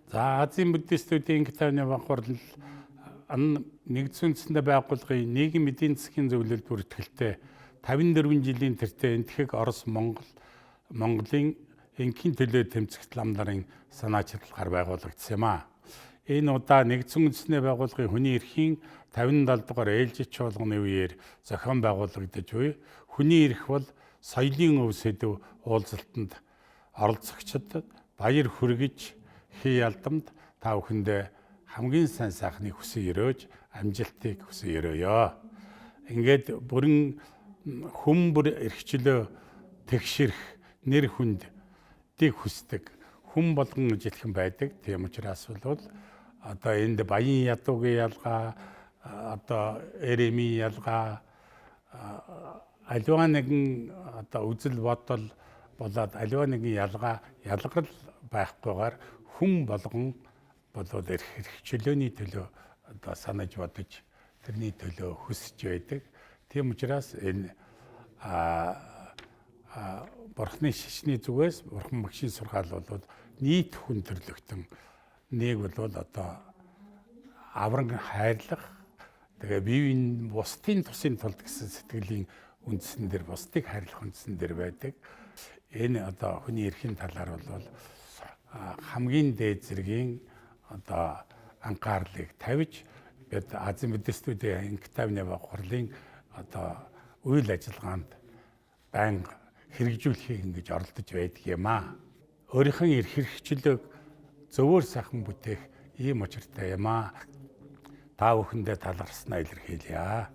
За Азийн буддистуудын Китааны бахварлал нэгдсэн үндэсний байгууллагын нийгэм эдийн засгийн зөвлөлд бүртгэлтэй 54 жилийн тэртээ энтхэг Орос Монголын энхийн төлөө тэмцэх лам нарын санаа чаталгаар байгуулагдсан юм а. Энэ удаа нэгдсэн үндэсний байгууллагын хүний эрхийн 57 дугаар ээлжид чуулганы үеэр зохион байгуулагдаж буй хүний эрх бол соёлын өв сэдв уулзалтанд оролцогчдод баяр хүргэж хий алдамд та бүхэндээ хамгийн сайн сайхныг хүсэн өрөөж амжилтыг хүсэн өрөөё. Ингээд бүрэн хүн бүр эрхчлөө тэгшэрх нэр хүндийг хүсдэг хүн болгон ижилхэн байдаг. Тийм учраас бол одоо энд баян ядуугийн ялгаа, одоо эремийн ялгаа, аливаа нэгэн одоо үзэл бодол болоод аливаа нэгэн ялгарл байхгүйгээр хүн болгон болоод эрхчлөөний төлөө одоо санаж бодож тэрний төлөө хүсэж байдаг. Тийм учраас энэ Бурхны шишний зүгээс Бурхан Багшийн сургаал бол нийт хүн төрлөختөн нэг бол одоо авран хайрлах, тэгээ бивийн бусдын тусын тулд гэсэн сэтгэлийн үндсэн дээр бусдыг хайрлах үндсэн дээр байдаг. Энэ одоо хүний эрхийн талаар бол хамгийн дээд зэргийн одоо анхаарлыг тавьж бид Азийн буддистуудын Китааны бахварлын одоо үйл ажиллагаанд байнга хэрэгжүүлэхийг ингэж оролдож байдаг юм а. Өөрийнх нь эрх хэрэгчлөөг зөвөр сайхан бүтээх ийм учиртай юм а. Та бүхэндээ талархснаа илэрхийлье.